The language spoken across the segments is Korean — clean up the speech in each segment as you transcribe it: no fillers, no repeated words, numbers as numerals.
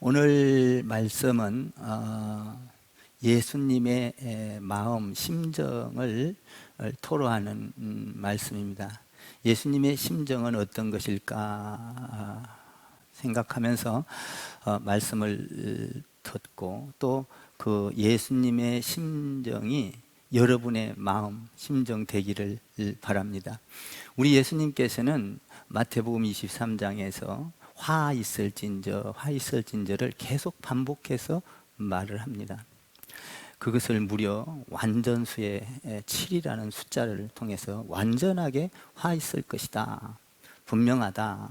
오늘 말씀은 예수님의 마음, 심정을 토로하는 말씀입니다. 예수님의 심정은 어떤 것일까 생각하면서 말씀을 듣고 또 그 예수님의 심정이 여러분의 마음, 심정 되기를 바랍니다. 우리 예수님께서는 마태복음 23장에서 화 있을진저를 계속 반복해서 말을 합니다. 그것을 무려 완전수의 7이라는 숫자를 통해서 완전하게 화 있을 것이다, 분명하다,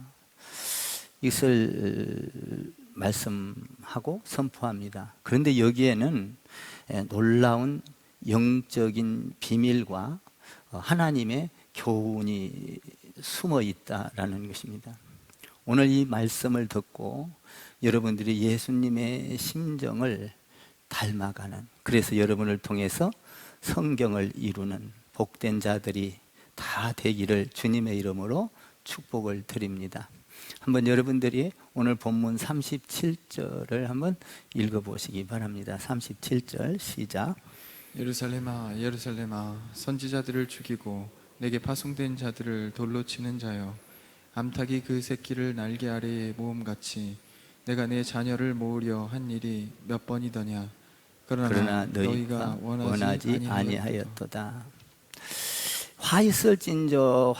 이것을 말씀하고 선포합니다. 그런데 여기에는 놀라운 영적인 비밀과 하나님의 교훈이 숨어 있다라는 것입니다. 오늘 이 말씀을 듣고 여러분들이 예수님의 심정을 닮아가는, 그래서 여러분을 통해서 성경을 이루는 복된 자들이 다 되기를 주님의 이름으로 축복을 드립니다. 한번 여러분들이 오늘 본문 37절을 한번 읽어보시기 바랍니다. 37절 시작. 예루살렘아 예루살렘아 선지자들을 죽이고 내게 파송된 자들을 돌로 치는 자여, 암탉이 그 새끼를 날개 아래에 모음같이 내가 내 자녀를 모으려 한 일이 몇 번이더냐. 그러나 너희가 원하지 아니하였도다. 화 있을진저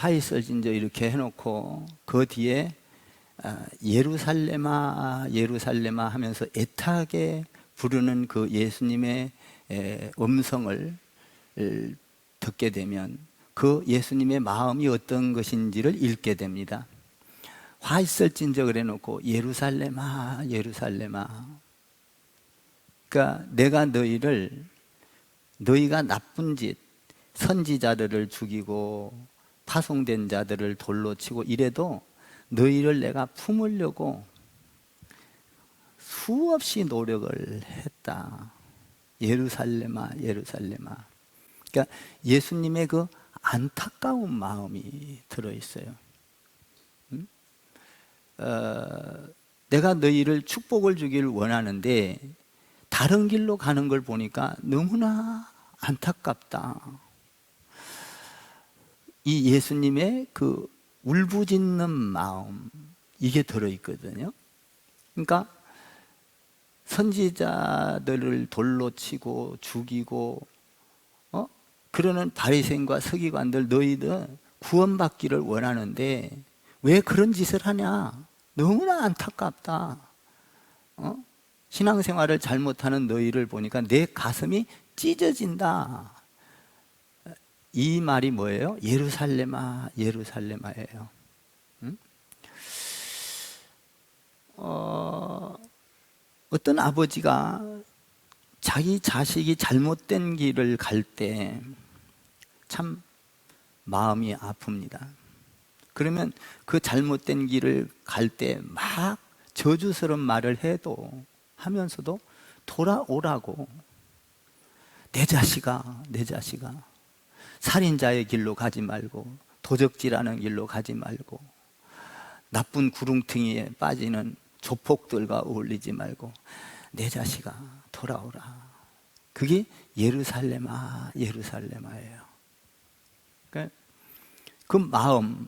이렇게 해놓고 그 뒤에 예루살렘아 예루살렘아 하면서 애타게 부르는 그 예수님의 음성을 듣게 되면 그 예수님의 마음이 어떤 것인지를 읽게 됩니다. 화 있을진저 그래 놓고 예루살렘아 예루살렘아, 그러니까 내가 너희가 나쁜 짓, 선지자들을 죽이고 파송된 자들을 돌로 치고 이래도 너희를 내가 품으려고 수없이 노력을 했다. 예루살렘아 예루살렘아. 그러니까 예수님의 그 안타까운 마음이 들어있어요. 내가 너희를 축복을 주기를 원하는데 다른 길로 가는 걸 보니까 너무나 안타깝다. 이 예수님의 그 울부짖는 마음, 이게 들어있거든요. 그러니까 선지자들을 돌로 치고 죽이고 그러는 바리새인과 서기관들, 너희들 구원받기를 원하는데 왜 그런 짓을 하냐, 너무나 안타깝다. 신앙생활을 잘못하는 너희를 보니까 내 가슴이 찢어진다. 이 말이 뭐예요? 예루살렘아 예루살렘아예요. 어떤 아버지가 자기 자식이 잘못된 길을 갈 때 참 마음이 아픕니다. 그러면 그 잘못된 길을 갈 때 막 저주스러운 말을 해도 하면서도 돌아오라고, 내 자식아 살인자의 길로 가지 말고 도적질하는 길로 가지 말고 나쁜 구렁텅이에 빠지는 조폭들과 어울리지 말고 내 자식아 돌아오라. 그게 예루살렘아 예루살렘아예요. 그러니까 그 마음,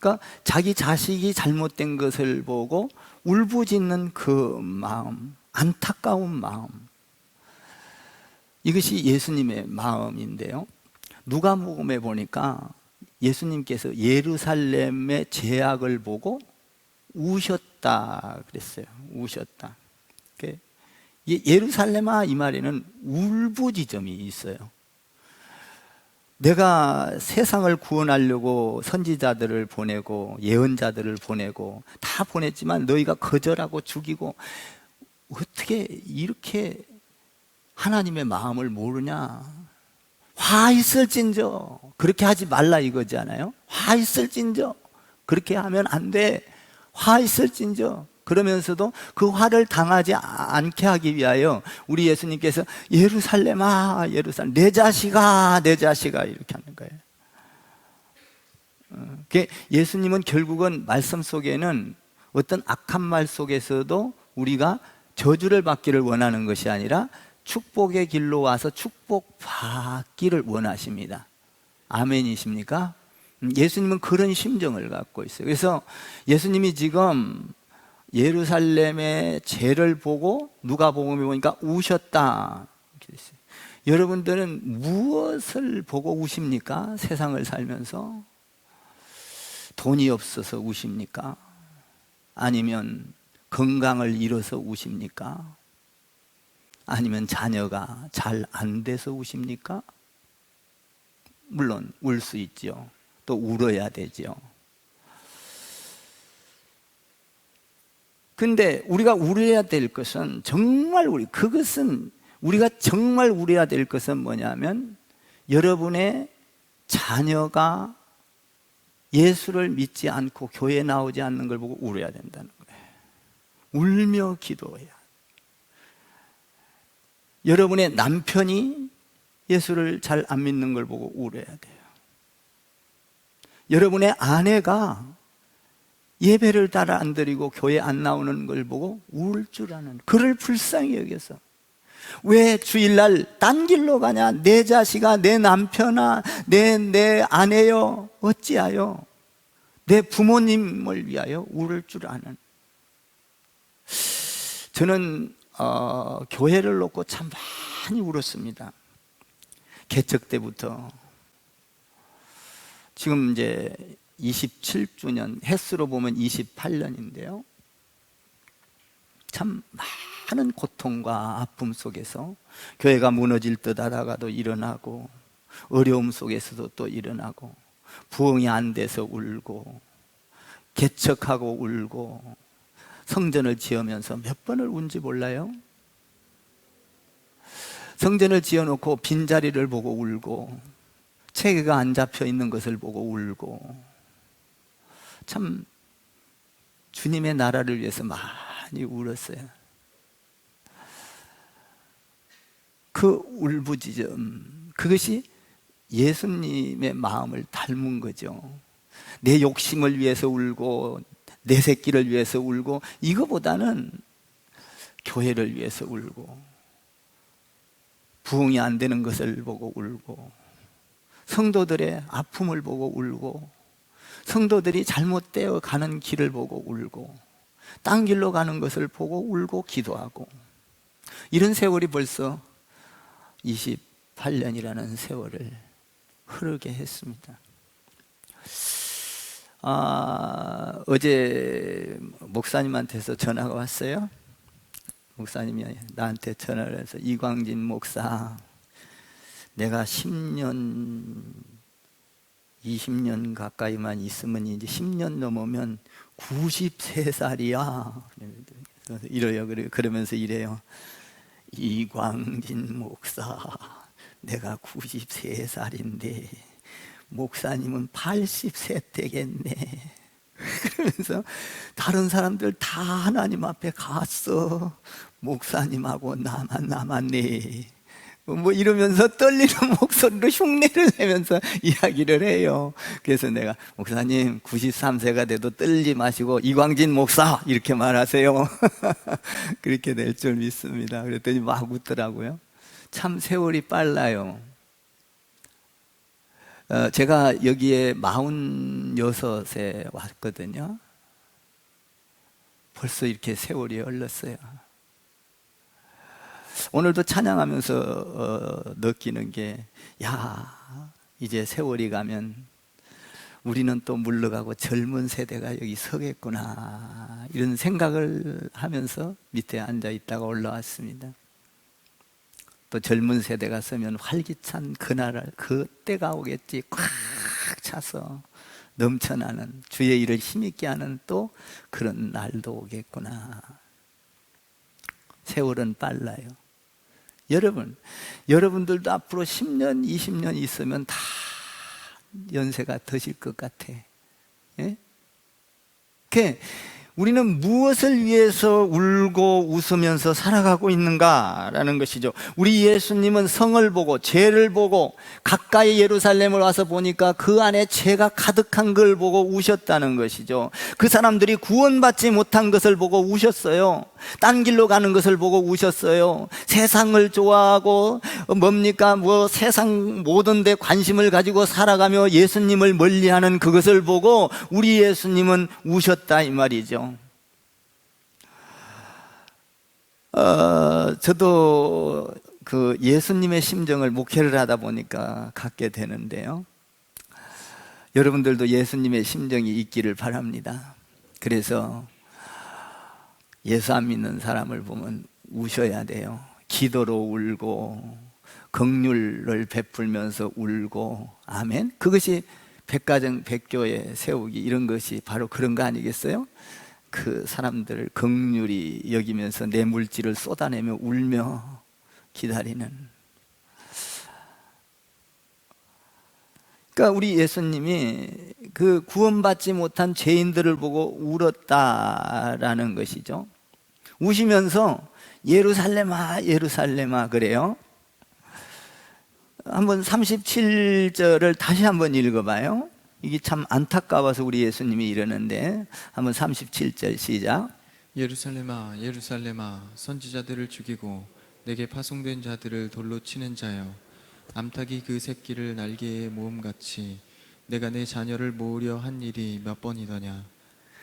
그러니까 자기 자식이 잘못된 것을 보고 울부짖는 그 마음, 안타까운 마음, 이것이 예수님의 마음인데요. 누가복음에 보니까 예수님께서 예루살렘의 죄악을 보고 우셨다 그랬어요. 우셨다. 예루살렘아 이 말에는 울부짖음이 있어요. 내가 세상을 구원하려고 선지자들을 보내고 예언자들을 보내고 다 보냈지만 너희가 거절하고 죽이고 어떻게 이렇게 하나님의 마음을 모르냐. 화 있을진저 그렇게 하지 말라 이거잖아요. 화 있을진저 그렇게 하면 안 돼. 화 있을진저. 그러면서도 그 화를 당하지 않게 하기 위하여 우리 예수님께서 예루살렘아 예루살렘 내 자식아 이렇게 하는 거예요. 예수님은 결국은 말씀 속에는 어떤 악한 말 속에서도 우리가 저주를 받기를 원하는 것이 아니라 축복의 길로 와서 축복받기를 원하십니다. 아멘이십니까? 예수님은 그런 심정을 갖고 있어요. 그래서 예수님이 지금 예루살렘의 죄를 보고 누가복음에 보니까 우셨다. 여러분들은 무엇을 보고 우십니까? 세상을 살면서 돈이 없어서 우십니까? 아니면 건강을 잃어서 우십니까? 아니면 자녀가 잘 안 돼서 우십니까? 물론 울 수 있죠. 또 울어야 되죠. 근데 우리가 울어야 될 것은 우리가 정말 울어야 될 것은 뭐냐면 여러분의 자녀가 예수를 믿지 않고 교회에 나오지 않는 걸 보고 울어야 된다는 거예요. 울며 기도해야. 여러분의 남편이 예수를 잘 안 믿는 걸 보고 울어야 돼요. 여러분의 아내가 예배를 따라 안 드리고 교회 안 나오는 걸 보고 울 줄 아는, 그를 불쌍히 여겨서 왜 주일날 딴 길로 가냐? 내 자식아, 내 남편아, 내 아내여, 어찌하여 내 부모님을 위하여 울을 줄 아는. 저는 교회를 놓고 참 많이 울었습니다. 개척 때부터. 지금 이제 27주년, 횟수로 보면 28년인데요. 참 많은 고통과 아픔 속에서 교회가 무너질 듯 하다가도 일어나고, 어려움 속에서도 또 일어나고, 부흥이 안 돼서 울고, 개척하고 울고, 성전을 지으면서 몇 번을 운지 몰라요? 성전을 지어놓고 빈자리를 보고 울고, 체계가 안 잡혀 있는 것을 보고 울고, 참 주님의 나라를 위해서 많이 울었어요. 그 울부짖음, 그것이 예수님의 마음을 닮은 거죠. 내 욕심을 위해서 울고, 내 새끼를 위해서 울고, 이거보다는 교회를 위해서 울고, 부흥이 안 되는 것을 보고 울고, 성도들의 아픔을 보고 울고, 성도들이 잘못되어 가는 길을 보고 울고, 딴 길로 가는 것을 보고 울고 기도하고, 이런 세월이 벌써 28년이라는 세월을 흐르게 했습니다. 어제 목사님한테서 전화가 왔어요. 목사님이 나한테 전화를 해서, 이광진 목사, 내가 10년, 20년 가까이만 있으면 이제 10년 넘으면 93살이야. 이래요. 그러면서 이래요. 이광진 목사, 내가 93살인데 목사님은 80세 되겠네. 그러면서 다른 사람들 다 하나님 앞에 갔어. 목사님하고 나만 남았네. 뭐 이러면서 떨리는 목소리로 흉내를 내면서 이야기를 해요. 그래서 내가, 목사님 93세가 돼도 떨지 마시고 이광진 목사 이렇게 말하세요. 그렇게 될 줄 믿습니다. 그랬더니 막 웃더라고요. 참 세월이 빨라요. 제가 여기에 46에 왔거든요. 벌써 이렇게 세월이 흘렀어요. 오늘도 찬양하면서 느끼는 게, 야, 이제 세월이 가면 우리는 또 물러가고 젊은 세대가 여기 서겠구나, 이런 생각을 하면서 밑에 앉아 있다가 올라왔습니다. 또 젊은 세대가 서면 활기찬 그때가 오겠지. 꽉 차서 넘쳐나는 주의 일을 힘있게 하는 또 그런 날도 오겠구나. 세월은 빨라요. 여러분들도 앞으로 10년, 20년 있으면 다 연세가 드실 것 같아. 예? 우리는 무엇을 위해서 울고 웃으면서 살아가고 있는가라는 것이죠. 우리 예수님은 성을 보고, 죄를 보고, 가까이 예루살렘을 와서 보니까 그 안에 죄가 가득한 걸 보고 우셨다는 것이죠. 그 사람들이 구원받지 못한 것을 보고 우셨어요. 딴 길로 가는 것을 보고 우셨어요. 세상을 좋아하고 세상 모든 데 관심을 가지고 살아가며 예수님을 멀리하는 그것을 보고 우리 예수님은 우셨다 이 말이죠. 저도 그 예수님의 심정을 목회를 하다 보니까 갖게 되는데요. 여러분들도 예수님의 심정이 있기를 바랍니다. 그래서 예수 안 믿는 사람을 보면 우셔야 돼요. 기도로 울고 긍휼을 베풀면서 울고, 아멘. 그것이 백가정 백교회 세우기, 이런 것이 바로 그런 거 아니겠어요? 그 사람들을 긍휼히 여기면서 내 물질을 쏟아내며 울며 기다리는. 그러니까 우리 예수님이 그 구원받지 못한 죄인들을 보고 울었다라는 것이죠. 우시면서 예루살렘아 예루살렘아 그래요. 한번 37절을 다시 한번 읽어봐요. 이게 참 안타까워서 우리 예수님이 이러는데, 한번 37절 시작. 예루살렘아 예루살렘아 선지자들을 죽이고 내게 파송된 자들을 돌로 치는 자여, 암탉이 그 새끼를 날개에 모음같이 내가 내 자녀를 모으려 한 일이 몇 번이더냐.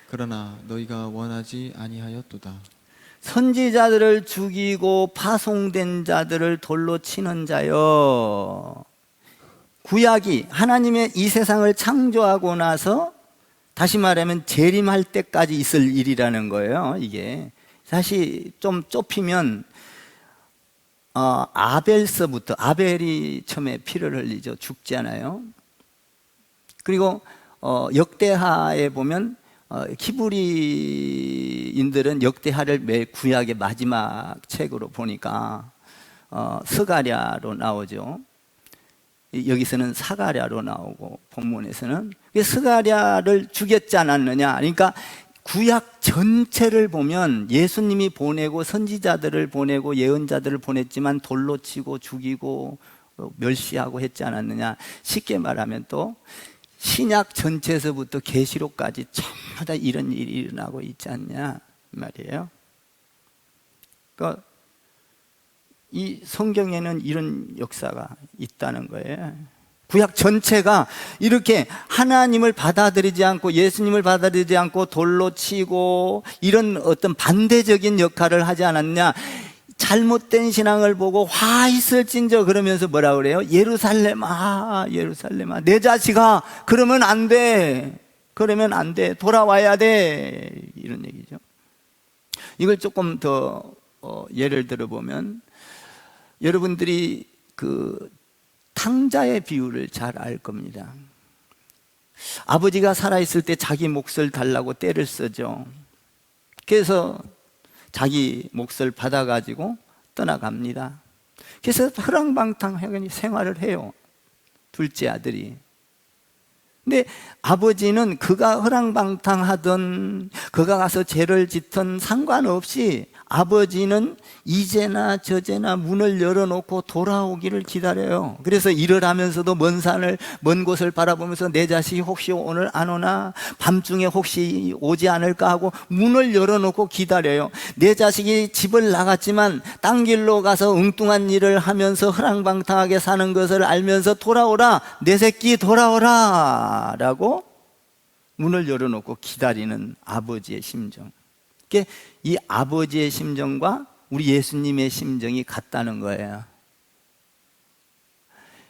그러나 너희가 원하지 아니하였도다. 선지자들을 죽이고 파송된 자들을 돌로 치는 자여. 구약이 하나님의 이 세상을 창조하고 나서, 다시 말하면 재림할 때까지 있을 일이라는 거예요. 이게 사실 좀 좁히면 아벨서부터, 아벨이 처음에 피를 흘리죠. 죽잖아요. 그리고 역대하에 보면 히브리인들은 역대하를 매 구약의 마지막 책으로 보니까 스가랴로 나오죠. 여기서는 사가랴로 나오고 본문에서는 스가랴를 죽였지 않았느냐. 그러니까 구약 전체를 보면 예수님이 보내고 선지자들을 보내고 예언자들을 보냈지만 돌로 치고 죽이고 멸시하고 했지 않았느냐. 쉽게 말하면 또 신약 전체에서부터 계시록까지 전부 다 이런 일이 일어나고 있지 않냐 말이에요. 그러니까 이 성경에는 이런 역사가 있다는 거예요. 구약 전체가 이렇게 하나님을 받아들이지 않고 예수님을 받아들이지 않고 돌로 치고 이런 어떤 반대적인 역할을 하지 않았냐. 잘못된 신앙을 보고 화 있을진저 그러면서 뭐라 그래요? 예루살렘아 예루살렘아 내 자식아 그러면 안 돼. 그러면 안 돼. 돌아와야 돼. 이런 얘기죠. 이걸 조금 더 예를 들어보면, 여러분들이 그 탕자의 비유를 잘 알 겁니다. 아버지가 살아있을 때 자기 몫을 달라고 떼를 쓰죠. 그래서 자기 몫을 받아가지고 떠나갑니다. 그래서 허랑방탕하게 생활을 해요, 둘째 아들이. 근데 아버지는 그가 허랑방탕하던 그가 가서 죄를 짓던 상관없이 아버지는 이제나 저제나 문을 열어놓고 돌아오기를 기다려요. 그래서 일을 하면서도 먼 곳을 바라보면서 내 자식이 혹시 오늘 안 오나, 밤중에 혹시 오지 않을까 하고 문을 열어놓고 기다려요. 내 자식이 집을 나갔지만 딴 길로 가서 엉뚱한 일을 하면서 허랑방탕하게 사는 것을 알면서 돌아오라, 내 새끼 돌아오라 라고 문을 열어놓고 기다리는 아버지의 심정. 이 아버지의 심정과 우리 예수님의 심정이 같다는 거예요.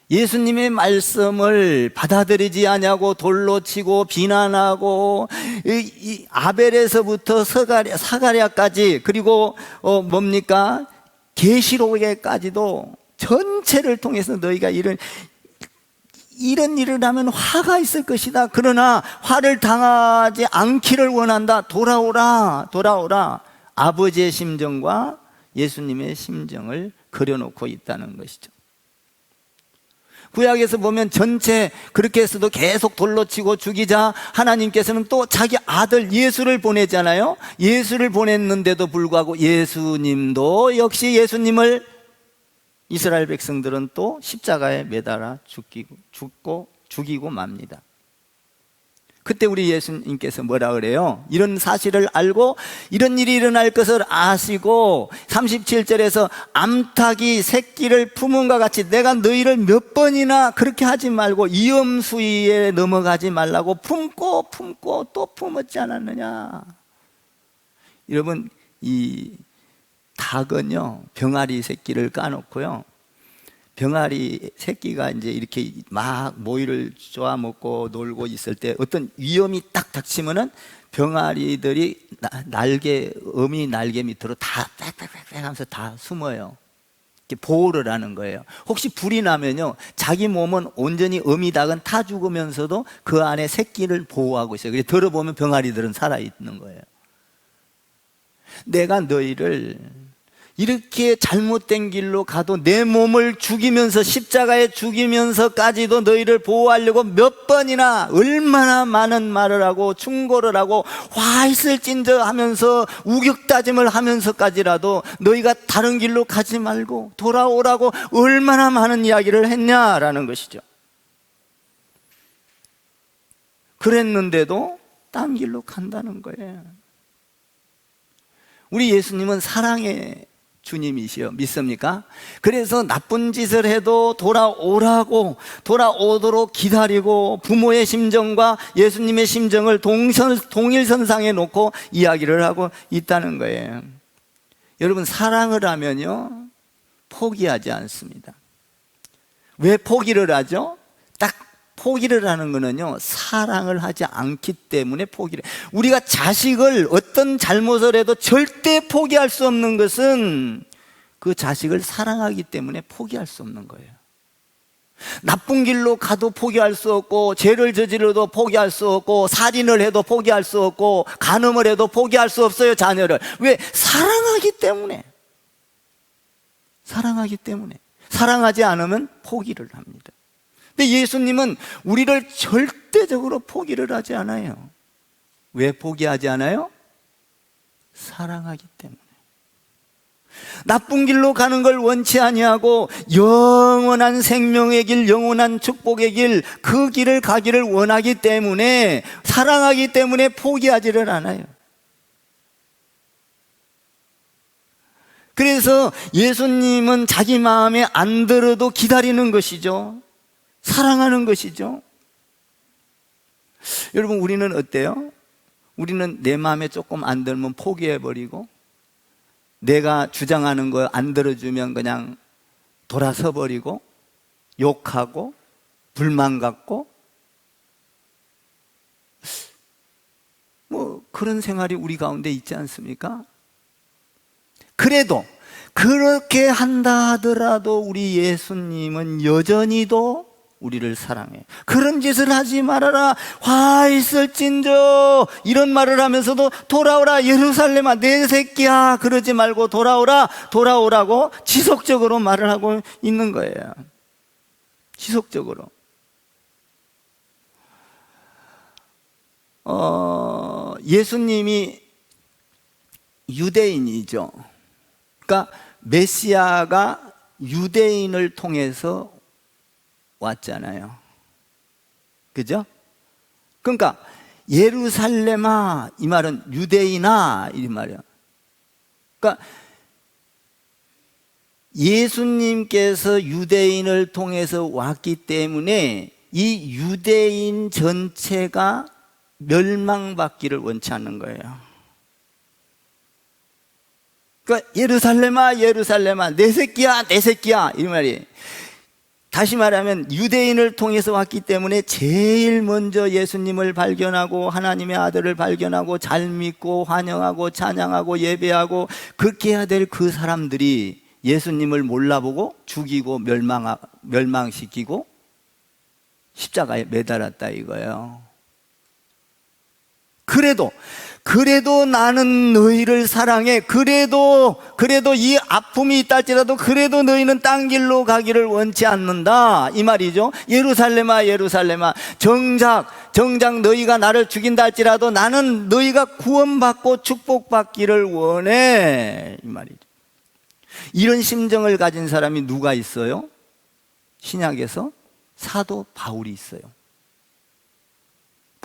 예수님의 말씀을 받아들이지 않냐고 돌로 치고 비난하고, 이 아벨에서부터 사가랴까지, 그리고 계시록에까지도 전체를 통해서 너희가 이런 일을 하면 화가 있을 것이다. 그러나 화를 당하지 않기를 원한다. 돌아오라, 돌아오라. 아버지의 심정과 예수님의 심정을 그려놓고 있다는 것이죠. 구약에서 보면 전체 그렇게 해서도 계속 돌로 치고 죽이자 하나님께서는 또 자기 아들 예수를 보내잖아요. 예수를 보냈는데도 불구하고 예수님도 역시 예수님을 이스라엘 백성들은 또 십자가에 매달아 죽이고 맙니다. 그때 우리 예수님께서 뭐라 그래요? 이런 사실을 알고 이런 일이 일어날 것을 아시고 37절에서 암탉이 새끼를 품은과 같이 내가 너희를 몇 번이나 그렇게 하지 말고 이염수위에 넘어가지 말라고 품고 또 품었지 않았느냐. 여러분, 이 닭은요 병아리 새끼를 까놓고요, 병아리 새끼가 이제 이렇게 막 모이를 쪼아먹고 놀고 있을 때 어떤 위험이 딱 닥치면은 병아리들이 어미 날개 밑으로 다 빽빽빽 하면서 다 숨어요. 이렇게 보호를 하는 거예요. 혹시 불이 나면요, 자기 몸은 온전히 어미 닭은 타 죽으면서도 그 안에 새끼를 보호하고 있어요. 그래서 들어보면 병아리들은 살아있는 거예요. 내가 너희를 이렇게 잘못된 길로 가도 내 몸을 죽이면서 십자가에 죽이면서까지도 너희를 보호하려고 몇 번이나 얼마나 많은 말을 하고 충고를 하고 화 있을진저 하면서 우격다짐을 하면서까지라도 너희가 다른 길로 가지 말고 돌아오라고 얼마나 많은 이야기를 했냐라는 것이죠. 그랬는데도 딴 길로 간다는 거예요. 우리 예수님은 사랑의 주님이시여, 믿습니까? 그래서 나쁜 짓을 해도 돌아오도록 기다리고 부모의 심정과 예수님의 심정을 동일선상에 놓고 이야기를 하고 있다는 거예요. 여러분, 사랑을 하면요 포기하지 않습니다. 왜 포기를 하죠? 딱 포기를 하는 거는요, 사랑을 하지 않기 때문에 포기를 해요. 우리가 자식을 어떤 잘못을 해도 절대 포기할 수 없는 것은 그 자식을 사랑하기 때문에 포기할 수 없는 거예요. 나쁜 길로 가도 포기할 수 없고, 죄를 저질러도 포기할 수 없고, 살인을 해도 포기할 수 없고, 간음을 해도 포기할 수 없어요, 자녀를. 왜? 사랑하기 때문에. 사랑하지 않으면 포기를 합니다. 근데 예수님은 우리를 절대적으로 포기를 하지 않아요. 왜 포기하지 않아요? 사랑하기 때문에. 나쁜 길로 가는 걸 원치 아니하고 영원한 생명의 길, 영원한 축복의 길, 그 길을 가기를 원하기 때문에, 사랑하기 때문에 포기하지를 않아요. 그래서 예수님은 자기 마음에 안 들어도 기다리는 것이죠. 사랑하는 것이죠. 여러분, 우리는 어때요? 우리는 내 마음에 조금 안 들면 포기해버리고, 내가 주장하는 거 안 들어주면 그냥 돌아서 버리고, 욕하고, 불만 갖고, 뭐 그런 생활이 우리 가운데 있지 않습니까? 그래도 그렇게 한다 하더라도 우리 예수님은 여전히도 우리를 사랑해. 그런 짓을 하지 말아라, 화 있을진저, 이런 말을 하면서도 돌아오라 예루살렘아 내 새끼야, 그러지 말고 돌아오라고 지속적으로 말을 하고 있는 거예요. 지속적으로. 예수님이 유대인이죠. 그러니까 메시아가 유대인을 통해서 왔잖아요. 그죠? 그러니까 예루살렘아, 이 말은 유대인아, 이 말이야. 그러니까 예수님께서 유대인을 통해서 왔기 때문에 이 유대인 전체가 멸망받기를 원치 않는 거예요. 그러니까 예루살렘아 예루살렘아 내 새끼야 내 새끼야, 이 말이. 다시 말하면 유대인을 통해서 왔기 때문에 제일 먼저 예수님을 발견하고 하나님의 아들을 발견하고 잘 믿고 환영하고 찬양하고 예배하고 그렇게 해야 될 그 사람들이 예수님을 몰라보고 죽이고 멸망시키고 십자가에 매달았다 이거예요. 그래도 나는 너희를 사랑해. 그래도 이 아픔이 있다 할지라도 그래도 너희는 딴 길로 가기를 원치 않는다, 이 말이죠. 예루살렘아 예루살렘아 정작 너희가 나를 죽인다 할지라도 나는 너희가 구원받고 축복받기를 원해, 이 말이죠. 이런 심정을 가진 사람이 누가 있어요? 신약에서 사도 바울이 있어요.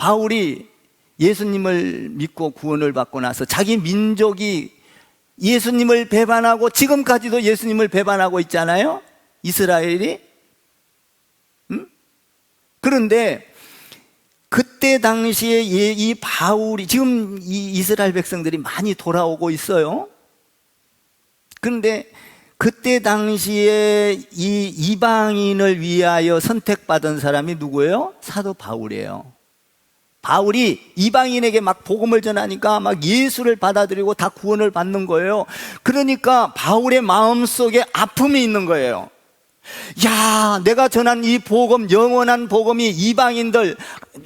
바울이 예수님을 믿고 구원을 받고 나서 자기 민족이 예수님을 배반하고 지금까지도 예수님을 배반하고 있잖아요, 이스라엘이. 그런데 그때 당시에 이 바울이, 지금 이 이스라엘 백성들이 많이 돌아오고 있어요. 그런데 그때 당시에 이 이방인을 위하여 선택받은 사람이 누구예요? 사도 바울이에요. 바울이 이방인에게 막 복음을 전하니까 막 예수를 받아들이고 다 구원을 받는 거예요. 그러니까 바울의 마음속에 아픔이 있는 거예요. 야, 내가 전한 이 복음, 영원한 복음이 이방인들,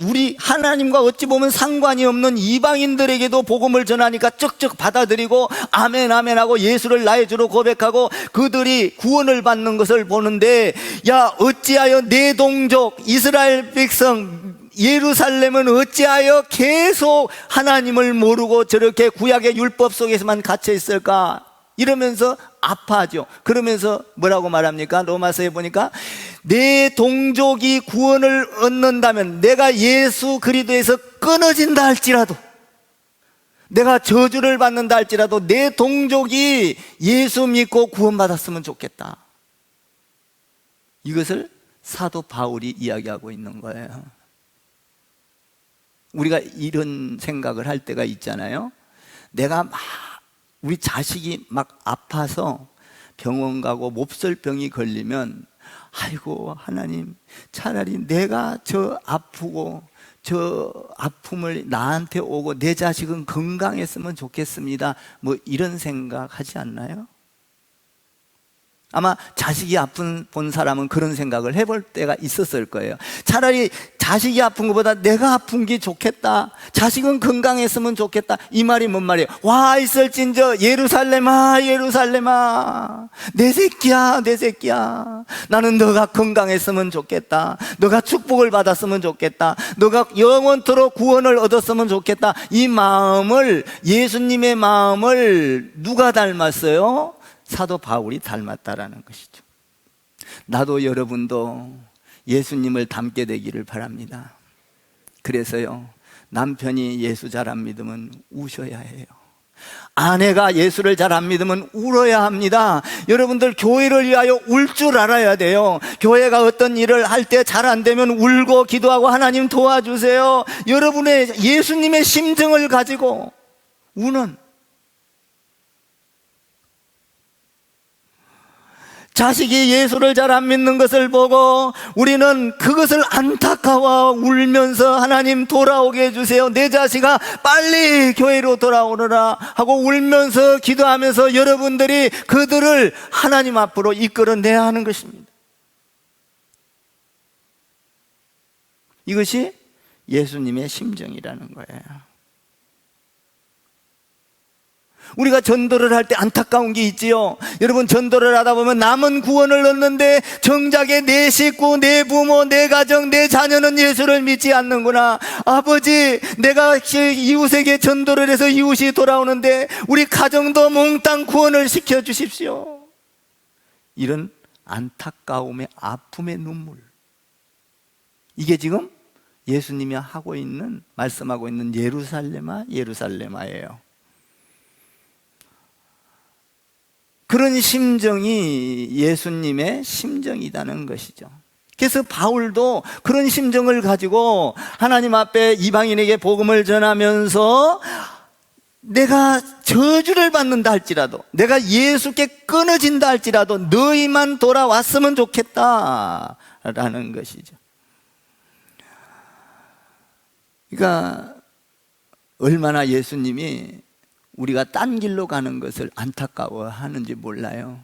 우리 하나님과 어찌 보면 상관이 없는 이방인들에게도 복음을 전하니까 쩍쩍 받아들이고 아멘 아멘 하고 예수를 나의 주로 고백하고 그들이 구원을 받는 것을 보는데, 야, 어찌하여 내 동족 이스라엘 백성 예루살렘은 어찌하여 계속 하나님을 모르고 저렇게 구약의 율법 속에서만 갇혀 있을까? 이러면서 아파하죠. 그러면서 뭐라고 말합니까? 로마서에 보니까 내 동족이 구원을 얻는다면, 내가 예수 그리스도에서 끊어진다 할지라도, 내가 저주를 받는다 할지라도 내 동족이 예수 믿고 구원받았으면 좋겠다. 이것을 사도 바울이 이야기하고 있는 거예요. 우리가 이런 생각을 할 때가 있잖아요. 내가 막 우리 자식이 막 아파서 병원 가고 몹쓸병이 걸리면, 아이고 하나님, 차라리 내가 저 아프고 저 아픔을 나한테 오고 내 자식은 건강했으면 좋겠습니다, 뭐 이런 생각 하지 않나요? 아마 자식이 아픈 본 사람은 그런 생각을 해볼 때가 있었을 거예요. 차라리 자식이 아픈 것보다 내가 아픈 게 좋겠다, 자식은 건강했으면 좋겠다. 이 말이 뭔 말이에요? 와 있을진저 예루살렘아 예루살렘아, 내 새끼야 내 새끼야, 나는 너가 건강했으면 좋겠다, 너가 축복을 받았으면 좋겠다, 너가 영원토록 구원을 얻었으면 좋겠다. 이 마음을, 예수님의 마음을 누가 닮았어요? 사도 바울이 닮았다라는 것이죠. 나도 여러분도 예수님을 닮게 되기를 바랍니다. 그래서요, 남편이 예수 잘 안 믿으면 우셔야 해요. 아내가 예수를 잘 안 믿으면 울어야 합니다. 여러분들 교회를 위하여 울 줄 알아야 돼요. 교회가 어떤 일을 할 때 잘 안 되면 울고 기도하고 하나님 도와주세요. 여러분의 예수님의 심정을 가지고 우는, 자식이 예수를 잘 안 믿는 것을 보고 우리는 그것을 안타까워 울면서 하나님 돌아오게 해주세요, 내 자식아 빨리 교회로 돌아오너라 하고 울면서 기도하면서 여러분들이 그들을 하나님 앞으로 이끌어내야 하는 것입니다. 이것이 예수님의 심정이라는 거예요. 우리가 전도를 할 때 안타까운 게 있지요. 여러분, 전도를 하다 보면 남은 구원을 얻는데 정작에 내 식구, 내 부모, 내 가정, 내 자녀는 예수를 믿지 않는구나. 아버지, 내가 이웃에게 전도를 해서 이웃이 돌아오는데 우리 가정도 몽땅 구원을 시켜주십시오. 이런 안타까움의, 아픔의 눈물, 이게 지금 예수님이 하고 있는, 말씀하고 있는 예루살렘아 예루살렘아예요. 그런 심정이 예수님의 심정이라는 것이죠. 그래서 바울도 그런 심정을 가지고 하나님 앞에 이방인에게 복음을 전하면서 내가 저주를 받는다 할지라도, 내가 예수께 끊어진다 할지라도 너희만 돌아왔으면 좋겠다라는 것이죠. 그러니까 얼마나 예수님이 우리가 딴 길로 가는 것을 안타까워하는지 몰라요.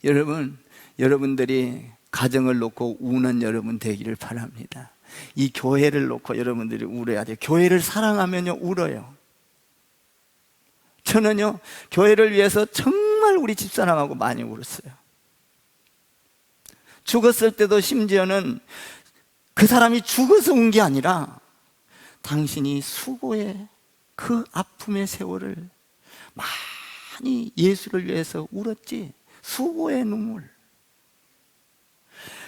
여러분, 여러분들이 가정을 놓고 우는 여러분 되기를 바랍니다. 이 교회를 놓고 여러분들이 울어야 돼요. 교회를 사랑하면요 울어요. 저는요 교회를 위해서 정말 우리 집사람하고 많이 울었어요. 죽었을 때도 심지어는 그 사람이 죽어서 운 게 아니라 당신이 수고의 그 아픔의 세월을 많이 예수를 위해서 울었지. 수고의 눈물.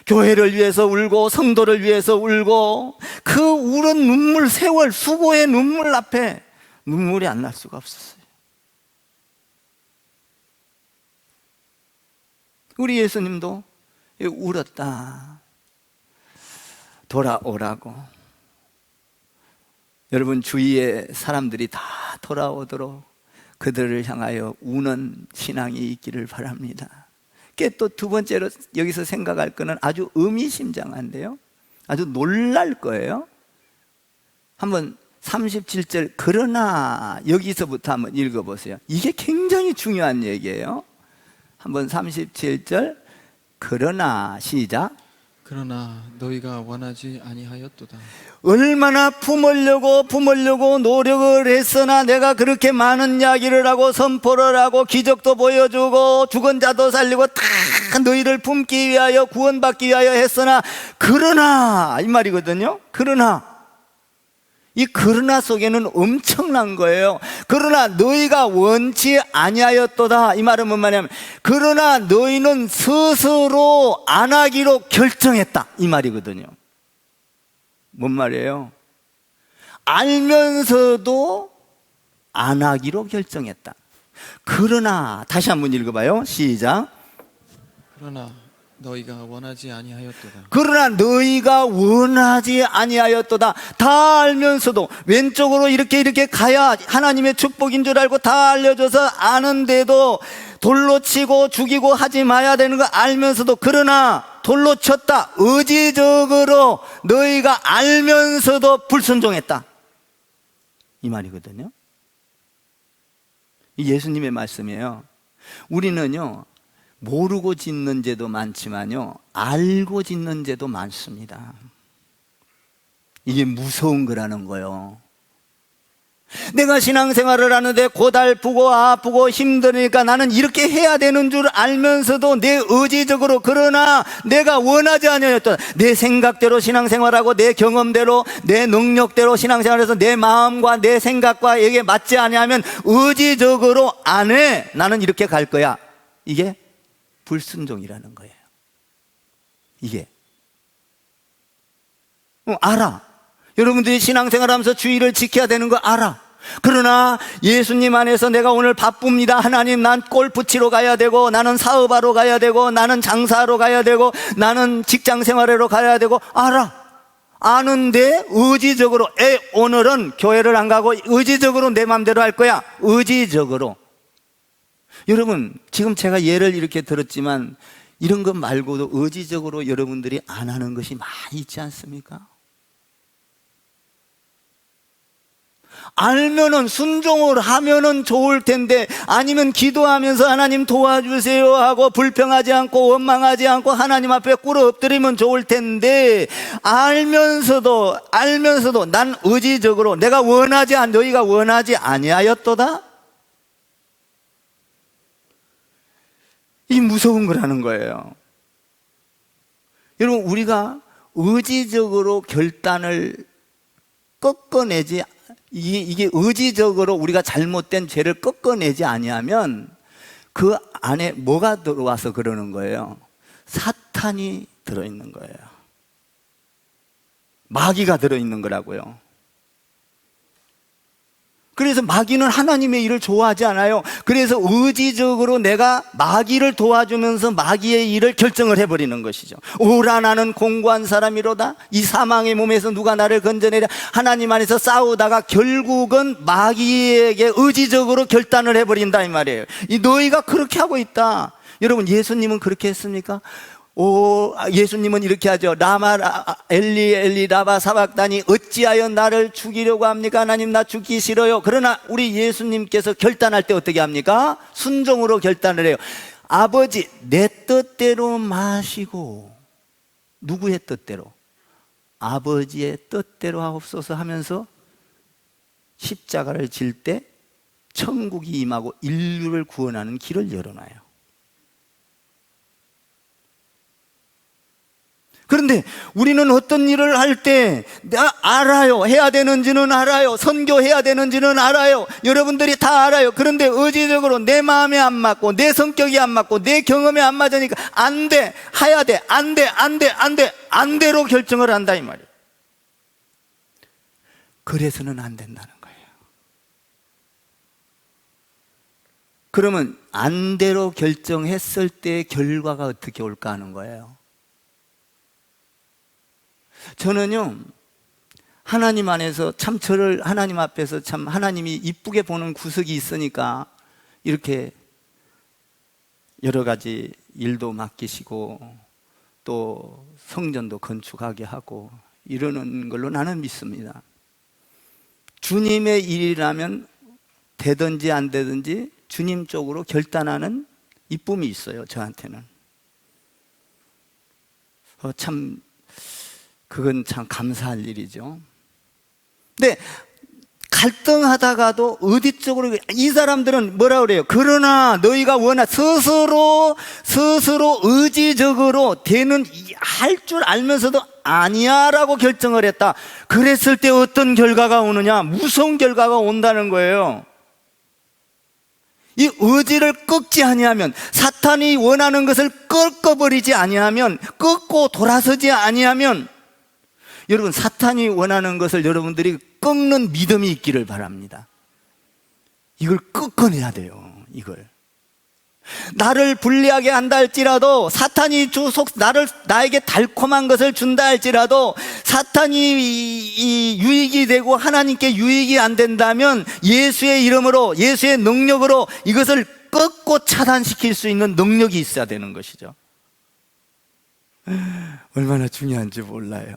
교회를 위해서 울고 성도를 위해서 울고 그 울은 눈물, 세월 수고의 눈물 앞에 눈물이 안 날 수가 없었어요. 우리 예수님도 울었다. 돌아오라고. 여러분 주위에 사람들이 다 돌아오도록 그들을 향하여 우는 신앙이 있기를 바랍니다. 또 두 번째로 여기서 생각할 거는 아주 의미심장한데요, 아주 놀랄 거예요. 한번 37절 그러나 여기서부터 한번 읽어보세요. 이게 굉장히 중요한 얘기예요. 한번 37절 그러나 시작. 그러나 너희가 원하지 아니하였도다. 얼마나 품으려고 노력을 했으나 내가 그렇게 많은 이야기를 하고 선포를 하고 기적도 보여주고 죽은 자도 살리고 다 너희를 품기 위하여 구원받기 위하여 했으나 그러나 이 말이거든요. 이 그러나 속에는 엄청난 거예요. 그러나 너희가 원치 아니하였도다. 이 말은 뭔 말이냐면 그러나 너희는 스스로 안 하기로 결정했다, 이 말이거든요. 뭔 말이에요? 알면서도 안 하기로 결정했다. 그러나 다시 한번 읽어봐요. 시작. 그러나 너희가 원하지 아니하였도다. 그러나 너희가 원하지 아니하였도다. 다 알면서도 왼쪽으로 이렇게 가야 하나님의 축복인 줄 알고 다 알려줘서 아는데도 돌로 치고 죽이고 하지 마야 되는 거 알면서도 그러나 돌로 쳤다. 의지적으로 너희가 알면서도 불순종했다, 이 말이거든요. 이 예수님의 말씀이에요. 우리는요 모르고 짓는 죄도 많지만요 알고 짓는 죄도 많습니다. 이게 무서운 거라는 거예요. 내가 신앙생활을 하는데 고달프고 아프고 힘드니까 나는 이렇게 해야 되는 줄 알면서도 내 의지적으로 그러나 내가 원하지 아니하였다. 내 생각대로 신앙생활하고 내 경험대로 내 능력대로 신앙생활해서 내 마음과 내 생각과 이게 맞지 아니하면 의지적으로 안 해. 나는 이렇게 갈 거야. 이게 불순종이라는 거예요. 이게 알아. 여러분들이 신앙생활 하면서 주의를 지켜야 되는 거 알아. 그러나 예수님 안에서 내가 오늘 바쁩니다. 하나님, 난 골프 치러 가야 되고 나는 사업하러 가야 되고 나는 장사하러 가야 되고 나는 직장생활하러 가야 되고 알아. 아는데 의지적으로 오늘은 교회를 안 가고 의지적으로 내 마음대로 할 거야. 의지적으로. 여러분 지금 제가 예를 이렇게 들었지만 이런 것 말고도 의지적으로 여러분들이 안 하는 것이 많이 있지 않습니까? 알면은 순종을 하면은 좋을 텐데 아니면 기도하면서 하나님 도와주세요 하고 불평하지 않고 원망하지 않고 하나님 앞에 꿇어 엎드리면 좋을 텐데 알면서도 난 의지적으로 내가 너희가 원하지 아니하였도다. 이 무서운 거라는 거예요. 여러분 우리가 의지적으로 결단을 꺾어내지 이게 의지적으로 우리가 잘못된 죄를 꺾어내지 아니하면 그 안에 뭐가 들어와서 그러는 거예요? 사탄이 들어있는 거예요. 마귀가 들어있는 거라고요. 그래서 마귀는 하나님의 일을 좋아하지 않아요. 그래서 의지적으로 내가 마귀를 도와주면서 마귀의 일을 결정을 해버리는 것이죠. 오라 나는 공고한 사람이로다. 이 사망의 몸에서 누가 나를 건져내랴. 하나님 안에서 싸우다가 결국은 마귀에게 의지적으로 결단을 해버린다 이 말이에요. 너희가 그렇게 하고 있다. 여러분 예수님은 그렇게 했습니까? 예수님은 이렇게 하죠. 라마 엘리 엘리 라바 사박다니 어찌하여 나를 죽이려고 합니까? 하나님 나 죽기 싫어요. 그러나 우리 예수님께서 결단할 때 어떻게 합니까? 순종으로 결단을 해요. 아버지 내 뜻대로 마시고 누구의 뜻대로? 아버지의 뜻대로 하옵소서 하면서 십자가를 질 때 천국이 임하고 인류를 구원하는 길을 열어놔요. 그런데 우리는 어떤 일을 할 때 알아요. 해야 되는지는 알아요. 선교해야 되는지는 알아요. 여러분들이 다 알아요. 그런데 의지적으로 내 마음에 안 맞고 내 성격이 안 맞고 내 경험에 안 맞으니까 안 돼. 해야 돼. 안 돼. 안 돼. 안 돼. 안 돼로 결정을 한다 이 말이에요. 그래서는 안 된다는 거예요. 그러면 안 돼로 결정했을 때 결과가 어떻게 올까 하는 거예요. 저는요, 하나님 안에서 참 저를 하나님 앞에서 참 하나님이 이쁘게 보는 구석이 있으니까 이렇게 여러 가지 일도 맡기시고 또 성전도 건축하게 하고 이러는 걸로 나는 믿습니다. 주님의 일이라면 되든지 안 되든지 주님 쪽으로 결단하는 이쁨이 있어요, 저한테는. 참 그건 참 감사할 일이죠. 근데 갈등하다가도 어디 쪽으로, 이 사람들은 뭐라 그래요? 그러나 너희가 스스로 의지적으로 되는 할 줄 알면서도 아니야 라고 결정을 했다. 그랬을 때 어떤 결과가 오느냐? 무서운 결과가 온다는 거예요. 이 의지를 꺾지 아니하면, 사탄이 원하는 것을 꺾어버리지 아니하면, 꺾고 돌아서지 아니하면, 여러분, 사탄이 원하는 것을 여러분들이 꺾는 믿음이 있기를 바랍니다. 이걸 꺾어내야 돼요. 이걸 나를 불리하게 한다 할지라도, 사탄이 나에게 달콤한 것을 준다 할지라도, 사탄이 유익이 되고 하나님께 유익이 안 된다면 예수의 이름으로, 예수의 능력으로 이것을 꺾고 차단시킬 수 있는 능력이 있어야 되는 것이죠. 얼마나 중요한지 몰라요.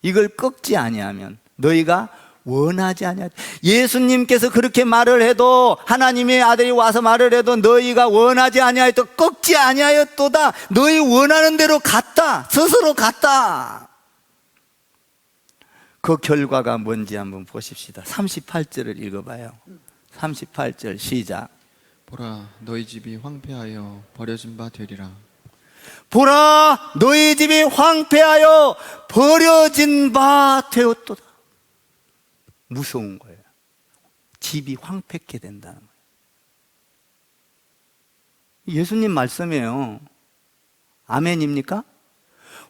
이걸 꺾지 아니하면, 너희가 원하지 아니하지. 예수님께서 그렇게 말을 해도, 하나님의 아들이 와서 말을 해도 너희가 원하지 아니하였다, 꺾지 아니하였도다. 너희 원하는 대로 갔다. 스스로 갔다. 그 결과가 뭔지 한번 보십시다. 38절을 읽어봐요. 38절 시작. 보라, 너희 집이 황폐하여 버려진 바 되리라. 보라, 너희 집이 황폐하여 버려진 바 되었도다. 무서운 거예요. 집이 황폐케 된다는 거예요. 예수님 말씀이에요. 아멘입니까?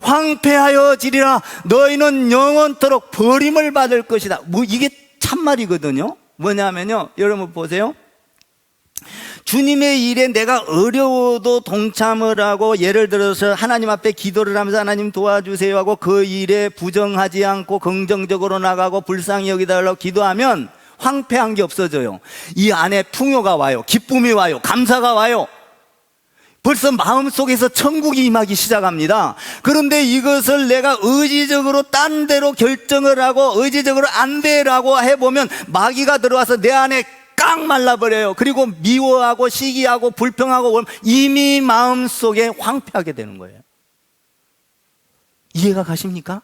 황폐하여 지리라. 너희는 영원토록 버림을 받을 것이다. 이게 참말이거든요. 뭐냐면요, 여러분 보세요. 주님의 일에 내가 어려워도 동참을 하고, 예를 들어서 하나님 앞에 기도를 하면서 하나님 도와주세요 하고 그 일에 부정하지 않고 긍정적으로 나가고 불쌍히 여기달라고 기도하면 황폐한 게 없어져요. 이 안에 풍요가 와요. 기쁨이 와요. 감사가 와요. 벌써 마음속에서 천국이 임하기 시작합니다. 그런데 이것을 내가 의지적으로 딴 데로 결정을 하고 의지적으로 안 되라고 해보면 마귀가 들어와서 내 안에 깡 말라버려요. 그리고 미워하고 시기하고 불평하고 이미 마음속에 황폐하게 되는 거예요. 이해가 가십니까?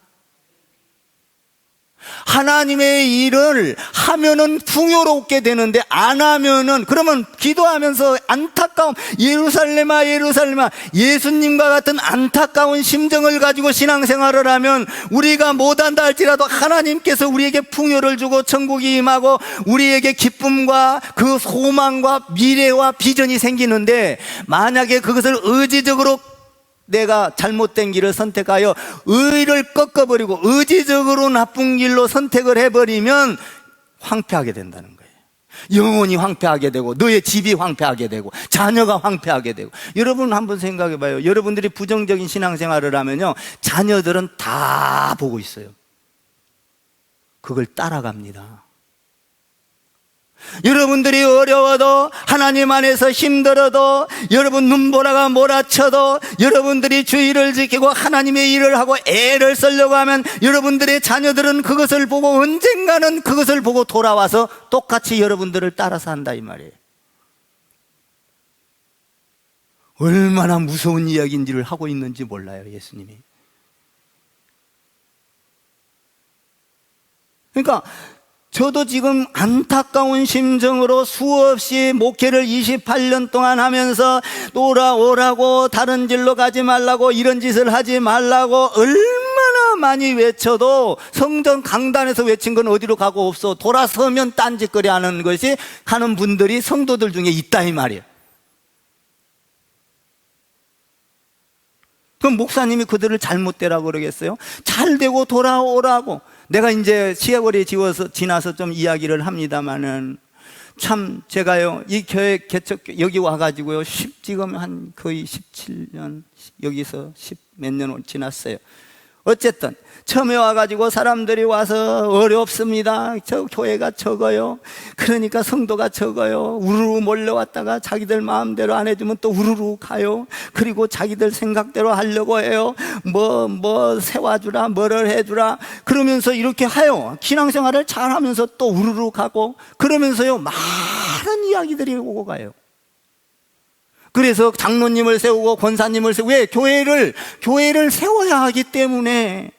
하나님의 일을 하면은 풍요롭게 되는데 안 하면은, 그러면 기도하면서 안타까움, 예루살렘아 예루살렘아, 예수님과 같은 안타까운 심정을 가지고 신앙생활을 하면 우리가 못한다 할지라도 하나님께서 우리에게 풍요를 주고 천국이 임하고 우리에게 기쁨과 그 소망과 미래와 비전이 생기는데, 만약에 그것을 의지적으로 내가 잘못된 길을 선택하여 의를 꺾어버리고 의지적으로 나쁜 길로 선택을 해버리면 황폐하게 된다는 거예요. 영혼이 황폐하게 되고 너의 집이 황폐하게 되고 자녀가 황폐하게 되고. 여러분 한번 생각해 봐요. 여러분들이 부정적인 신앙생활을 하면요, 자녀들은 다 보고 있어요. 그걸 따라갑니다. 여러분들이 어려워도, 하나님 안에서 힘들어도, 여러분 눈보라가 몰아쳐도, 여러분들이 주의를 지키고 하나님의 일을 하고 애를 쓰려고 하면 여러분들의 자녀들은 그것을 보고 언젠가는 그것을 보고 돌아와서 똑같이 여러분들을 따라서 한다 이 말이에요. 얼마나 무서운 이야기인지를 하고 있는지 몰라요, 예수님이. 그러니까 저도 지금 안타까운 심정으로 수없이 목회를 28년 동안 하면서 돌아오라고, 다른 길로 가지 말라고, 이런 짓을 하지 말라고 얼마나 많이 외쳐도 성전 강단에서 외친 건 어디로 가고 없어. 돌아서면 딴짓거리 하는 것이 하는 분들이 성도들 중에 있다 이 말이에요. 그럼 목사님이 그들을 잘못되라고 그러겠어요? 잘 되고 돌아오라고. 내가 이제 시간이 지나서 좀 이야기를 합니다마는, 참 제가요 이 교회 개척 여기 와가지고요 지금 한 거의 17년, 여기서 10 몇 년 지났어요. 어쨌든 처음에 와가지고 사람들이 와서 어렵습니다. 저 교회가 적어요. 그러니까 성도가 적어요. 우르르 몰려왔다가 자기들 마음대로 안 해주면 또 우르르 가요. 그리고 자기들 생각대로 하려고 해요. 뭐 세워주라, 뭐를 해주라 그러면서 이렇게 해요. 신앙생활을 잘하면서 또 우르르 가고, 그러면서요 많은 이야기들이 오고 가요. 그래서 장로님을 세우고 권사님을 세우고, 왜? 교회를 세워야 하기 때문에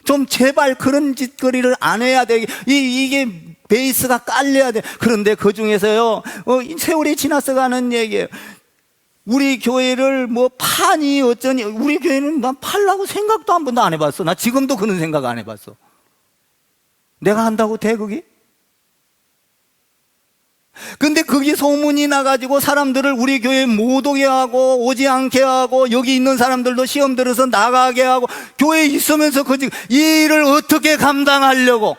좀 제발 그런 짓거리를 안 해야 돼. 이게 베이스가 깔려야 돼. 그런데 그 중에서요 세월이 지나서 가는 얘기예요. 우리 교회를 뭐 파니 어쩌니, 우리 교회는 난 팔라고 생각도 한 번도 안 해봤어. 나 지금도 그런 생각 안 해봤어. 내가 한다고 돼 그게? 근데 그게 소문이 나가지고 사람들을 우리 교회에 못 오게 하고, 오지 않게 하고, 여기 있는 사람들도 시험 들어서 나가게 하고, 교회에 있으면서 이 일을 어떻게 감당하려고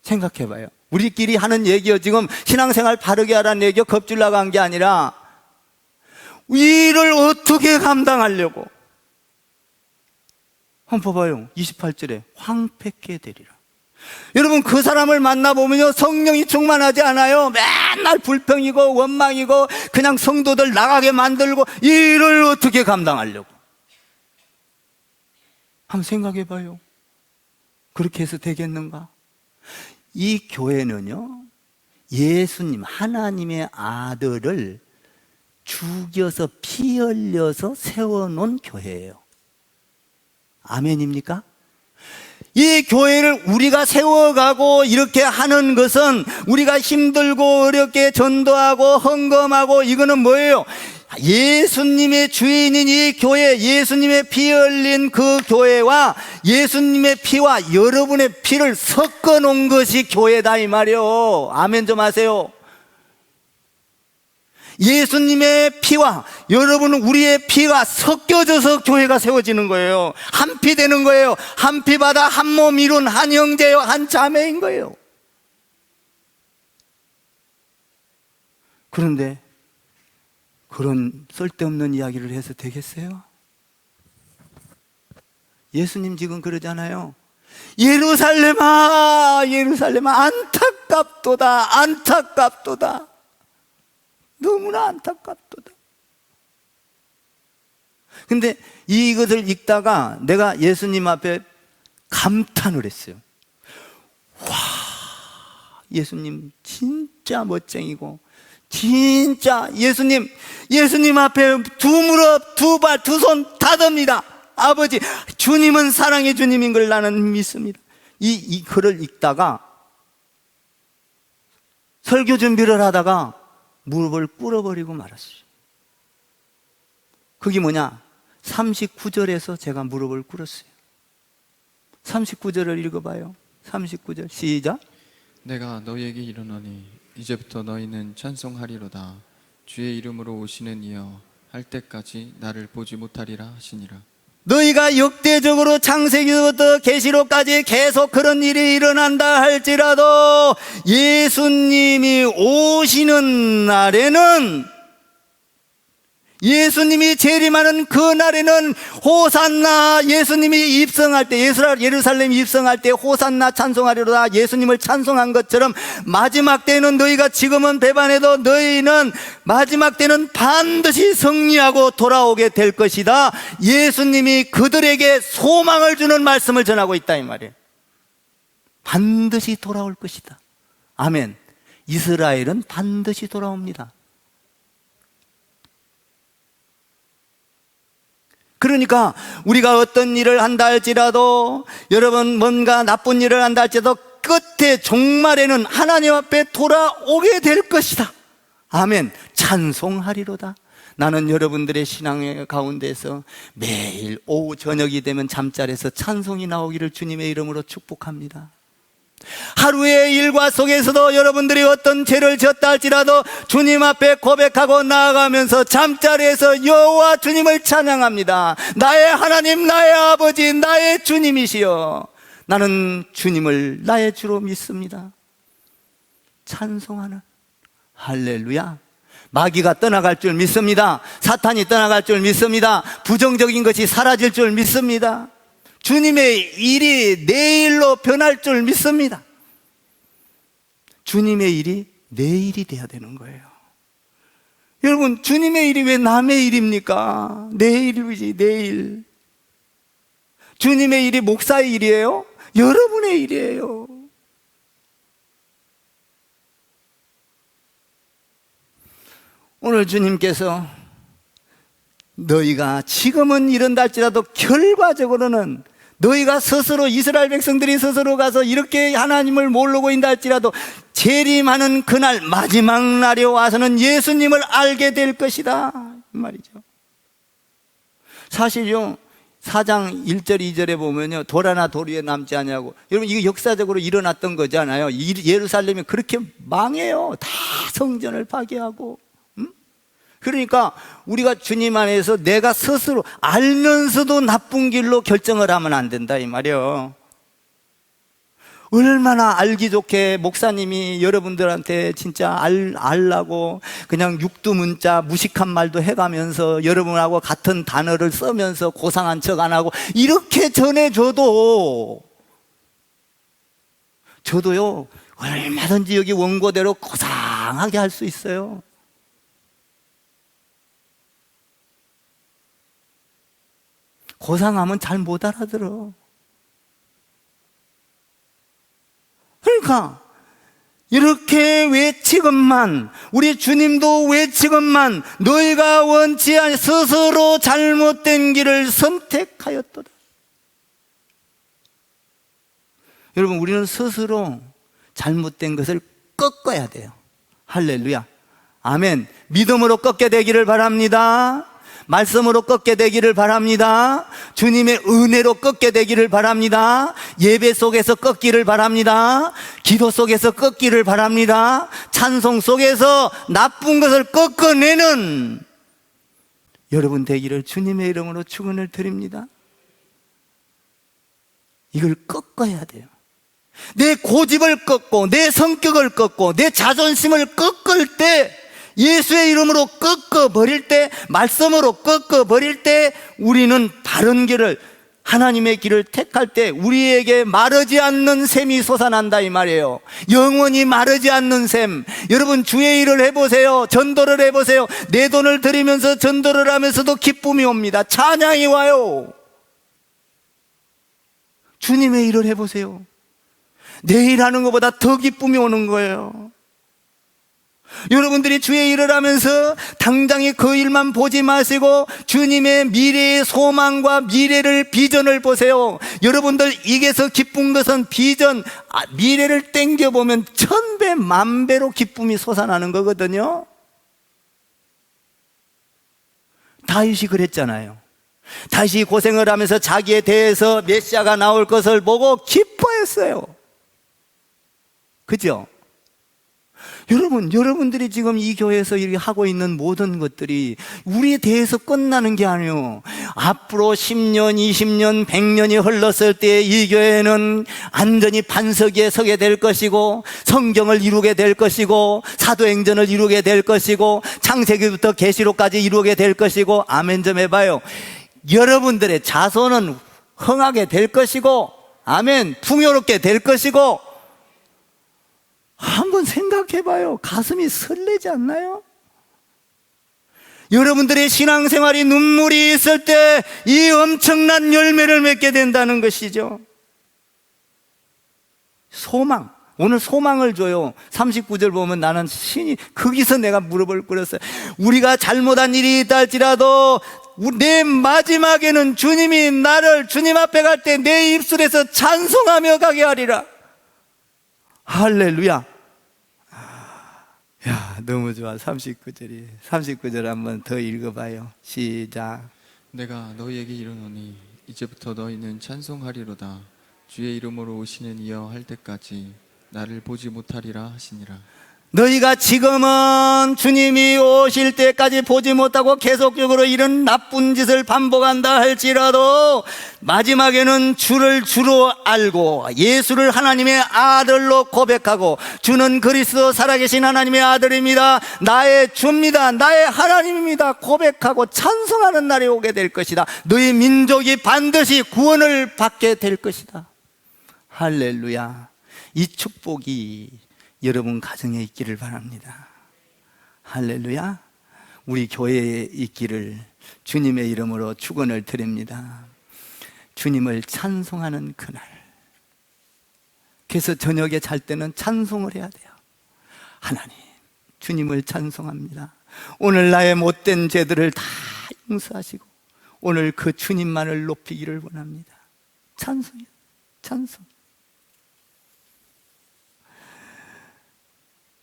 생각해봐요. 우리끼리 하는 얘기요. 지금 신앙생활 바르게 하라는 얘기요. 겁줄 나간 게 아니라 이 일을 어떻게 감당하려고. 한번 봐봐요. 28절에 황폐케 되리라. 여러분, 그 사람을 만나보면요 성령이 충만하지 않아요. 맨날 불평이고 원망이고 그냥 성도들 나가게 만들고, 이 일을 어떻게 감당하려고. 한번 생각해 봐요. 그렇게 해서 되겠는가? 이 교회는요 예수님, 하나님의 아들을 죽여서 피 흘려서 세워놓은 교회예요. 아멘입니까? 이 교회를 우리가 세워가고 이렇게 하는 것은, 우리가 힘들고 어렵게 전도하고 헌금하고, 이거는 뭐예요? 예수님의 주인인 이 교회, 예수님의 피 흘린 그 교회와 예수님의 피와 여러분의 피를 섞어 놓은 것이 교회다 이 말이요. 아멘 좀 하세요. 예수님의 피와 여러분은 우리의 피가 섞여져서 교회가 세워지는 거예요. 한 피 되는 거예요. 한 피 받아 한 몸 이룬 한 형제요, 한 자매인 거예요. 그런데 그런 쓸데없는 이야기를 해서 되겠어요? 예수님 지금 그러잖아요. 예루살렘아, 예루살렘아, 안타깝도다, 안타깝도다. 너무나 안타깝도다. 근데 이것을 읽다가 내가 예수님 앞에 감탄을 했어요. 와, 예수님 진짜 멋쟁이고, 진짜 예수님 앞에 두 무릎, 두 발, 두 손 다 듭니다. 아버지, 주님은 사랑의 주님인 걸 나는 믿습니다. 이 글을 읽다가 설교 준비를 하다가 무릎을 꿇어버리고 말았어요. 그게 뭐냐? 39절에서 제가 무릎을 꿇었어요. 39절을 읽어봐요. 39절 시작. 내가 너희에게 이르노니 이제부터 너희는 찬송하리로다. 주의 이름으로 오시는 이여 할 때까지 나를 보지 못하리라 하시니라. 너희가 역대적으로 창세기부터 계시록까지 계속 그런 일이 일어난다 할지라도 예수님이 오시는 날에는, 예수님이 재림하는 그 날에는 호산나, 예수님이 입성할 때, 예루살렘 입성할 때 호산나 찬송하리로다 예수님을 찬송한 것처럼, 마지막 때는 너희가 지금은 배반해도 너희는 마지막 때는 반드시 승리하고 돌아오게 될 것이다. 예수님이 그들에게 소망을 주는 말씀을 전하고 있다 이 말이에요. 반드시 돌아올 것이다. 아멘. 이스라엘은 반드시 돌아옵니다. 그러니까 우리가 어떤 일을 한다 할지라도, 여러분 뭔가 나쁜 일을 한다 할지라도 끝에 종말에는 하나님 앞에 돌아오게 될 것이다. 아멘. 찬송하리로다. 나는 여러분들의 신앙의 가운데서 매일 오후 저녁이 되면 잠자리에서 찬송이 나오기를 주님의 이름으로 축복합니다. 하루의 일과 속에서도 여러분들이 어떤 죄를 지었다 할지라도 주님 앞에 고백하고 나아가면서 잠자리에서 여호와 주님을 찬양합니다. 나의 하나님, 나의 아버지, 나의 주님이시여, 나는 주님을 나의 주로 믿습니다. 찬송하는, 할렐루야. 마귀가 떠나갈 줄 믿습니다. 사탄이 떠나갈 줄 믿습니다. 부정적인 것이 사라질 줄 믿습니다. 주님의 일이 내 일로 변할 줄 믿습니다. 주님의 일이 내 일이 돼야 되는 거예요. 여러분, 주님의 일이 왜 남의 일입니까? 내 일이지, 내 일. 주님의 일이 목사의 일이에요? 여러분의 일이에요. 오늘 주님께서 너희가 지금은 이런다 할지라도 결과적으로는 너희가 스스로, 이스라엘 백성들이 스스로 가서 이렇게 하나님을 모르고 있다 할지라도 재림하는 그날, 마지막 날에 와서는 예수님을 알게 될 것이다, 이 말이죠. 사실요, 4장 1절 2절에 보면요, 돌 하나 돌 위에 남지 않냐고. 여러분, 이게 역사적으로 일어났던 거잖아요. 예루살렘이 그렇게 망해요. 다 성전을 파괴하고. 그러니까 우리가 주님 안에서 내가 스스로 알면서도 나쁜 길로 결정을 하면 안 된다, 이 말이에요. 얼마나 알기 좋게 목사님이 여러분들한테 진짜 알라고 그냥 육두문자 무식한 말도 해가면서 여러분하고 같은 단어를 쓰면서 고상한 척 안 하고 이렇게 전해줘도, 저도요 얼마든지 여기 원고대로 고상하게 할 수 있어요. 고상하면 잘 못 알아들어. 그러니까 이렇게 외치건만, 우리 주님도 외치건만 너희가 원치 않아 스스로 잘못된 길을 선택하였도다. 여러분, 우리는 스스로 잘못된 것을 꺾어야 돼요. 할렐루야, 아멘. 믿음으로 꺾게 되기를 바랍니다. 말씀으로 꺾게 되기를 바랍니다. 주님의 은혜로 꺾게 되기를 바랍니다. 예배 속에서 꺾기를 바랍니다. 기도 속에서 꺾기를 바랍니다. 찬송 속에서 나쁜 것을 꺾어내는 여러분 되기를 주님의 이름으로 축원을 드립니다. 이걸 꺾어야 돼요. 내 고집을 꺾고 내 성격을 꺾고 내 자존심을 꺾을 때, 예수의 이름으로 꺾어버릴 때, 말씀으로 꺾어버릴 때 우리는 바른 길을, 하나님의 길을 택할 때 우리에게 마르지 않는 샘이 솟아난다, 이 말이에요. 영원히 마르지 않는 샘. 여러분, 주의 일을 해보세요. 전도를 해보세요. 내 돈을 들이면서 전도를 하면서도 기쁨이 옵니다. 찬양이 와요. 주님의 일을 해보세요. 내 일 하는 것보다 더 기쁨이 오는 거예요. 여러분들이 주의 일을 하면서 당장에 그 일만 보지 마시고 주님의 미래의 소망과 미래를, 비전을 보세요. 여러분들 이게서 기쁜 것은 비전, 미래를 땡겨보면 1000배 만배로 기쁨이 솟아나는 거거든요. 다윗이 그랬잖아요. 다윗이 고생을 하면서 자기에 대해서 메시아가 나올 것을 보고 기뻐했어요. 그죠? 여러분, 여러분들이 지금 이 교회에서 이렇게 하고 있는 모든 것들이 우리에 대해서 끝나는 게 아니에요. 앞으로 10년, 20년, 100년이 흘렀을 때 이 교회는 안전히 반석 위에 서게 될 것이고, 성경을 이루게 될 것이고, 사도행전을 이루게 될 것이고, 창세기부터 계시록까지 이루게 될 것이고, 아멘 좀 해봐요. 여러분들의 자손은 흥하게 될 것이고, 아멘, 풍요롭게 될 것이고. 한번 생각해봐요. 가슴이 설레지 않나요? 여러분들의 신앙생활이 눈물이 있을 때 이 엄청난 열매를 맺게 된다는 것이죠. 소망. 오늘 소망을 줘요. 39절 보면 나는 신이, 거기서 내가 무릎을 꿇었어요. 우리가 잘못한 일이 있다 할지라도 내 마지막에는 주님이 나를 주님 앞에 갈 때 내 입술에서 찬송하며 가게 하리라. 할렐루야. 야, 너무 좋아. 39절 한번 더 읽어봐요. 시작. 내가 너희에게 이르노니 이제부터 너희는 찬송하리로다. 주의 이름으로 오시는 이여 할 때까지 나를 보지 못하리라 하시니라. 너희가 지금은 주님이 오실 때까지 보지 못하고 계속적으로 이런 나쁜 짓을 반복한다 할지라도 마지막에는 주를 주로 알고 예수를 하나님의 아들로 고백하고 주는 그리스도 살아계신 하나님의 아들입니다, 나의 주입니다, 나의 하나님입니다 고백하고 찬송하는 날이 오게 될 것이다. 너희 민족이 반드시 구원을 받게 될 것이다. 할렐루야. 이 축복이 여러분 가정에 있기를 바랍니다. 할렐루야. 우리 교회에 있기를 주님의 이름으로 축원을 드립니다. 주님을 찬송하는 그날. 그래서 저녁에 잘 때는 찬송을 해야 돼요. 하나님, 주님을 찬송합니다. 오늘 나의 못된 죄들을 다 용서하시고 오늘 그 주님만을 높이기를 원합니다. 찬송이요, 찬송.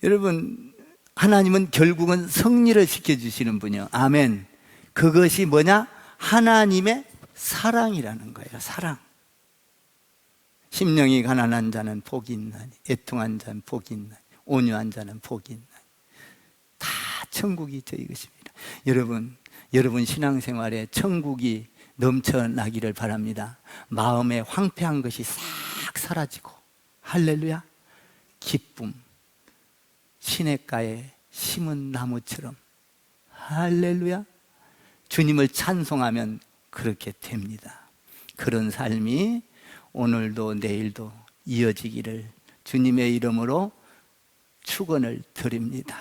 여러분, 하나님은 결국은 승리를 시켜주시는 분이요. 아멘. 그것이 뭐냐? 하나님의 사랑이라는 거예요. 사랑. 심령이 가난한 자는 복이 있나니, 애통한 자는 복이 있나니, 온유한 자는 복이 있나니. 다 천국이 저희 것입니다. 여러분 신앙생활에 천국이 넘쳐나기를 바랍니다. 마음에 황폐한 것이 싹 사라지고, 할렐루야. 기쁨. 시냇가에 심은 나무처럼, 할렐루야. 주님을 찬송하면 그렇게 됩니다. 그런 삶이 오늘도 내일도 이어지기를 주님의 이름으로 축원을 드립니다.